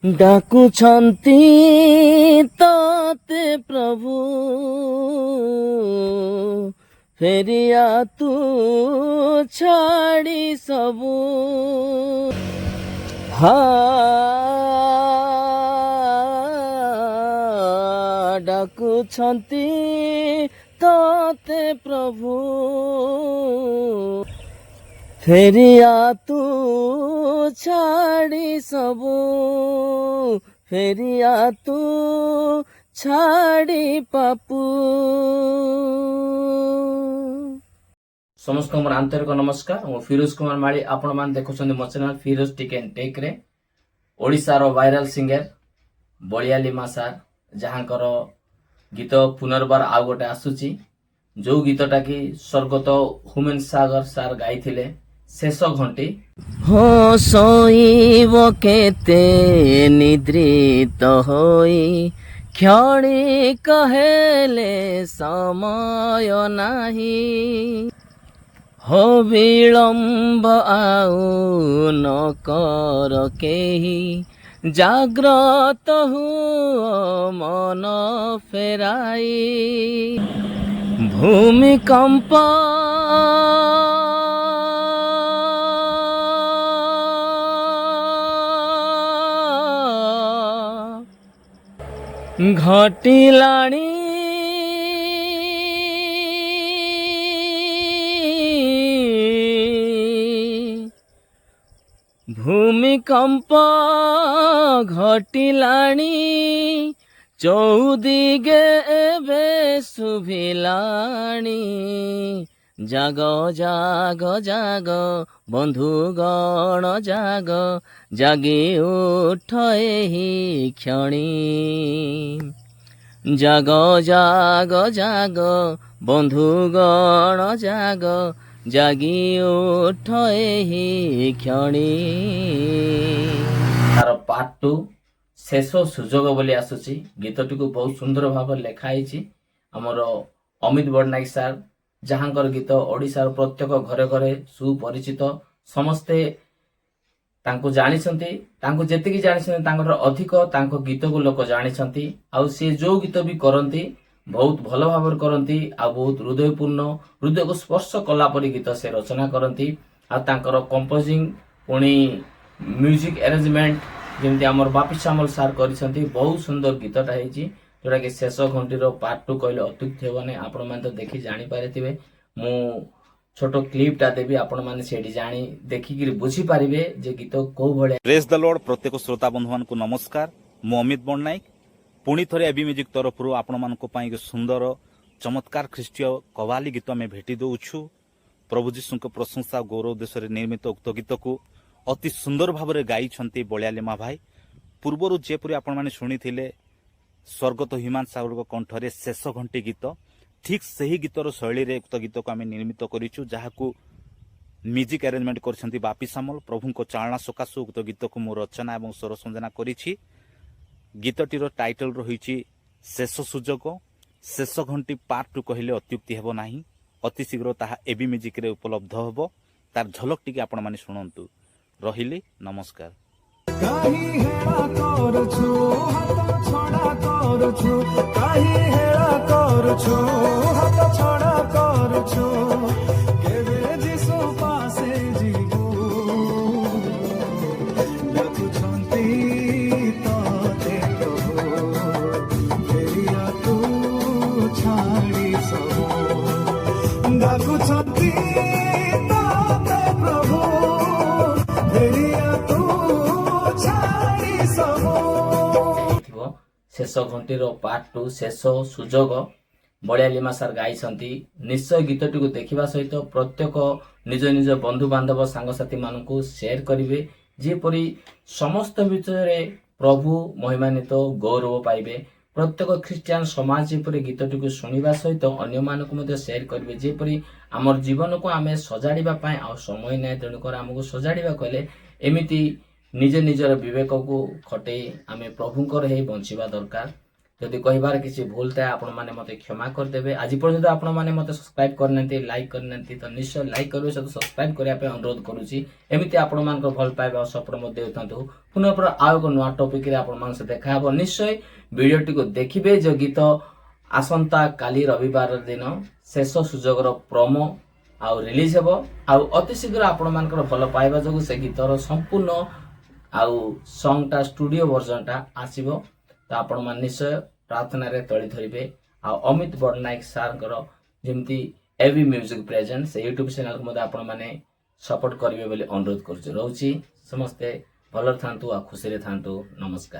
ଡାକୁଛନ୍ତି ତତେ ପ୍ରଭୁ, ଫେରିଆ ତୁ ଛାଡ଼ି ସବୁ। ଡାକୁଛନ୍ତି ତତେ ପ୍ରଭୁ, ଫେରିଆ ତୁ ଛାଡ଼ି ସବୁ, ଫେରିଆ ତୁ ଛାଡ଼ି ପାପୁ। ସମସ୍ତଙ୍କୁ ମୋର ଆନ୍ତରିକ ନମସ୍କାର। ମୁଁ ଫିରୋଜ କୁମାର ମାଳି। ଆପଣମାନେ ଦେଖୁଛନ୍ତି ମୋ channel Firoz tick and tech ରେ। ଓଡ଼ିଶାର ଭାଇରାଲ ସିଙ୍ଗର ବଳିଆଲିମା ସାର୍, ଯାହାଙ୍କର ଗୀତ ପୁନର୍ବାର ଆଉ ଗୋଟେ ଆସୁଛି, ଯୋଉ ଗୀତଟା କି ସ୍ୱର୍ଗତ ହୁମେନ ସାଗର ସାର୍ ଗାଇଥିଲେ, ଶେଷ ଘଣ୍ଟି। ହଁ ଶୋଇବ କେତେ ନିଦ୍ରିତ ହୋଇ, କ୍ଷଣିକ ହେଲେ ସମୟ ନାହିଁ। ହୋ ବିଳମ୍ବ ଆଉ ନ କର କେହି, ଜାଗ୍ରତ ହୁଅ ମନ ଫେରାଇ। ଭୂମିକମ୍ପ ଘଟିଲାଣି, ଭୂମିକମ୍ପ ଘଟିଲାଣି, ଚୌଦିଗେ ଏବେ ଶୁଭିଲାଣି। ଜାଗ ଜାଗ ଜାଗ ବନ୍ଧୁଗଣ ଜାଗ, ଜାଗି ଉଠ ଏହି କ୍ଷଣି। ଜାଗ ଜାଗ ଜାଗ ବନ୍ଧୁଗଣ ଜାଗ, ଜାଗି ଉଠ ଏହି କ୍ଷଣି। ତାର ପାର୍ଟ 2 ଶେଷ ସୁଯୋଗ ବୋଲି ଆସୁଛି। ଗୀତଟିକୁ ବହୁତ ସୁନ୍ଦର ଭାବରେ ଲେଖା ହେଇଛି ଆମର ଅମିତ ବଡ଼ନାୟକ ସାର୍, ଯାହାଙ୍କର ଗୀତ ଓଡ଼ିଶାର ପ୍ରତ୍ୟେକ ଘରେ ଘରେ ସୁପରିଚିତ। ସମସ୍ତେ ତାଙ୍କୁ ଜାଣିଛନ୍ତି, ତାଙ୍କୁ ଯେତିକି ଜାଣିଛନ୍ତି ତାଙ୍କର ଅଧିକ ତାଙ୍କ ଗୀତକୁ ଲୋକ ଜାଣିଛନ୍ତି। ଆଉ ସେ ଯୋଉ ଗୀତ ବି କରନ୍ତି ବହୁତ ଭଲ ଭାବରେ କରନ୍ତି, ଆଉ ବହୁତ ହୃଦୟପୂର୍ଣ୍ଣ, ହୃଦୟକୁ ସ୍ପର୍ଶ କଲା ପରି ଗୀତ ସେ ରଚନା କରନ୍ତି। ଆଉ ତାଙ୍କର କମ୍ପୋଜିଂ ପୁଣି ମ୍ୟୁଜିକ୍ ଆରେଞ୍ଜମେଣ୍ଟ ଯେମିତି ଆମର ବାପି ସାମଲ ସାର୍ କରିଛନ୍ତି, ବହୁତ ସୁନ୍ଦର ଗୀତଟା ହେଇଛି, ଯୋଉଟାକି ଶେଷ ଘଣ୍ଟିର ପାର୍ଟ 2 କହିଲେ ଅତ୍ୟୁକ୍ତି ହେବ ନାହିଁ। ଆପଣମାନେ ତ ଦେଖି ଜାଣିପାରିଥିବେ। ମୁଁ ଛୋଟ କ୍ଲିପଟା ଦେବି, ଆପଣମାନେ ସେଠି ଜାଣି ଦେଖିକିରି ବୁଝିପାରିବେ ଯେ ଗୀତ କୋଉ ଭଳିଆ। ପ୍ରେଜ୍ ଦ ଲର୍ଡ। ପ୍ରତ୍ୟେକ ଶ୍ରୋତା ବନ୍ଧୁମାନଙ୍କୁ ନମସ୍କାର। ମୁଁ ଅମିତ ବଡ଼ନାୟକ ପୁଣି ଥରେ এবি ମ୍ୟୁଜିକ୍ ତରଫରୁ ଆପଣମାନଙ୍କ ପାଇଁ ସୁନ୍ଦର ଚମତ୍କାର ଖ୍ରୀଷ୍ଟୀୟ କବାଲି ଗୀତ ଆମେ ଭେଟି ଦେଉଛୁ। ପ୍ରଭୁ ଯୀଶୁଙ୍କ ପ୍ରଶଂସା ଗୌରବ ଦେଶରେ ନିର୍ମିତ ଉକ୍ତ ଗୀତକୁ ଅତି ସୁନ୍ଦର ଭାବରେ ଗାଇଛନ୍ତି ବଳିଆଲିମା ଭାଇ। ପୂର୍ବରୁ ଯେପରି ଆପଣମାନେ ଶୁଣିଥିଲେ ସ୍ୱର୍ଗତ ହ୍ୟୁମାନ ସାଗରଙ୍କ କଣ୍ଠରେ ଶେଷ ଘଣ୍ଟି ଗୀତ, ଠିକ୍ ସେହି ଗୀତର ଶୈଳୀରେ ଉକ୍ତ ଗୀତକୁ ଆମେ ନିର୍ମିତ କରିଛୁ, ଯାହାକୁ ମ୍ୟୁଜିକ୍ ଆରେଞ୍ଜମେଣ୍ଟ କରିଛନ୍ତି ବାପି ସାମଲ। ପ୍ରଭୁଙ୍କ ଚାଳନା ସକାଶୁ ଉକ୍ତ ଗୀତକୁ ମୁଁ ରଚନା ଏବଂ ସ୍ୱର ସଂଯୋଜନା କରିଛି। ଗୀତଟିର ଟାଇଟଲ ରହିଛି ଶେଷ ସୁଯୋଗ। ଶେଷ ଘଣ୍ଟି ପାର୍ଟ 2 କହିଲେ ଅତ୍ୟୁକ୍ତି ହେବ ନାହିଁ। ଅତି ଶୀଘ୍ର ତାହା এবି ମ୍ୟୁଜିକ୍ରେ ଉପଲବ୍ଧ ହେବ। ତାର ଝଲକ ଟିକେ ଆପଣମାନେ ଶୁଣନ୍ତୁ। ରହିଲି, ନମସ୍କାର। କାହିଁ ହେଳା କରୁଛୁ, ହାତ ଛଡ଼ା କରୁଛୁ, କାହିଁ ହେଳା କରୁଛୁ, ହାତ ଛଡ଼ା କରୁଛୁ, କେବେ ଯୀଶୁ ପାଶେ ଯିବୁ। ଡାକୁଛନ୍ତି ତତେ ପ୍ରଭୁ, ଫେରିଆ ତୁ ଛାଡ଼ି ସବୁ। ଡାକୁଛନ୍ତି ତତେ ପ୍ରଭୁ, ଫେରିଆ ତୁ ଛାଡ଼ି ସବୁ। ଶେଷ ଘଣ୍ଟିର ପାର୍ଟ 2 ଶେଷ ସୁଯୋଗ ବଳିଆଲିମା ସାର୍ ଗାଇଛନ୍ତି। ନିଶ୍ଚୟ ଗୀତଟିକୁ ଦେଖିବା ସହିତ ପ୍ରତ୍ୟେକ ନିଜ ନିଜ ବନ୍ଧୁବାନ୍ଧବ ସାଙ୍ଗସାଥି ମାନଙ୍କୁ ସେୟାର କରିବେ, ଯେପରି ସମସ୍ତ ଭିତରେ ପ୍ରଭୁ ମହିମାନ୍ୱିତ ଗୌରବ ପାଇବେ। ପ୍ରତ୍ୟେକ ଖ୍ରୀଷ୍ଟିଆନ ସମାଜ ଯେପରି ଗୀତଟିକୁ ଶୁଣିବା ସହିତ ଅନ୍ୟମାନଙ୍କୁ ମଧ୍ୟ ସେୟାର କରିବେ, ଯେପରି ଆମର ଜୀବନକୁ ଆମେ ସଜାଡ଼ିବା ପାଇଁ ଆଉ ସମୟ ନାହିଁ। ତେଣୁକରି ଆମକୁ ସଜାଡ଼ିବାକୁ ହେଲେ ଏମିତି ନିଜ ନିଜର ବିବେକକୁ ଖଟେଇ ଆମେ ପ୍ରଭୁଙ୍କର ହେଇ ବଞ୍ଚିବା ଦରକାର। ଯଦି କହିବାର କିଛି ଭୁଲ ଥାଏ ଆପଣମାନେ ମୋତେ କ୍ଷମା କରିଦେବେ। ଆଜି ପର୍ଯ୍ୟନ୍ତ ଆପଣମାନେ ମୋତେ ସବସ୍କ୍ରାଇବ୍ କରିନାହାନ୍ତି, ଲାଇକ୍ କରିନାହାନ୍ତି, ତ ନିଶ୍ଚୟ ଲାଇକ୍ କରିବେ, ସହିତ ସବସ୍କ୍ରାଇବ୍ କରିବା ପାଇଁ ଅନୁରୋଧ କରୁଛି। ଏମିତି ଆପଣମାନଙ୍କର ଭଲ ପାଇବା ଓ ସପୋର୍ଟ ମଧ୍ୟ ଦେଉଥାନ୍ତୁ। ପୁନଃ ଆଉ ଏକ ନୂଆ ଟପିକରେ ଆପଣମାନଙ୍କ ସହିତ ଦେଖା ହେବ। ନିଶ୍ଚୟ ଭିଡ଼ିଓଟିକୁ ଦେଖିବେ। ଯେଉଁ ଗୀତ ଆସନ୍ତା କାଲି ରବିବାର ଦିନ ଶେଷ ସୁଯୋଗର ପ୍ରୋମୋ ଆଉ ରିଲିଜ ହେବ, ଆଉ ଅତି ଶୀଘ୍ର ଆପଣମାନଙ୍କର ଭଲ ପାଇବା ଯୋଗୁଁ ସେ ଗୀତର ସମ୍ପୂର୍ଣ୍ଣ ଆଉ ସଙ୍ଗଟା ଷ୍ଟୁଡିଓ ଭର୍ଜନଟା ଆସିବ। ତ ଆପଣମାନେ ନିଶ୍ଚୟ ପ୍ରାର୍ଥନାରେ ତଳି ଧରିବେ। ଆଉ ଅମିତ ବଡ଼ନାୟକ ସାର୍ଙ୍କର ଯେମିତି ଏଭି ମ୍ୟୁଜିକ୍ ପ୍ରେଜେଣ୍ଟ ସେ ୟୁଟ୍ୟୁବ୍ ଚ୍ୟାନେଲକୁ ମଧ୍ୟ ଆପଣମାନେ ସପୋର୍ଟ କରିବେ ବୋଲି ଅନୁରୋଧ କରୁଛି। ରହୁଛି ସମସ୍ତେ ଭଲରେ ଥାନ୍ତୁ ଆଉ ଖୁସିରେ ଥାନ୍ତୁ। ନମସ୍କାର।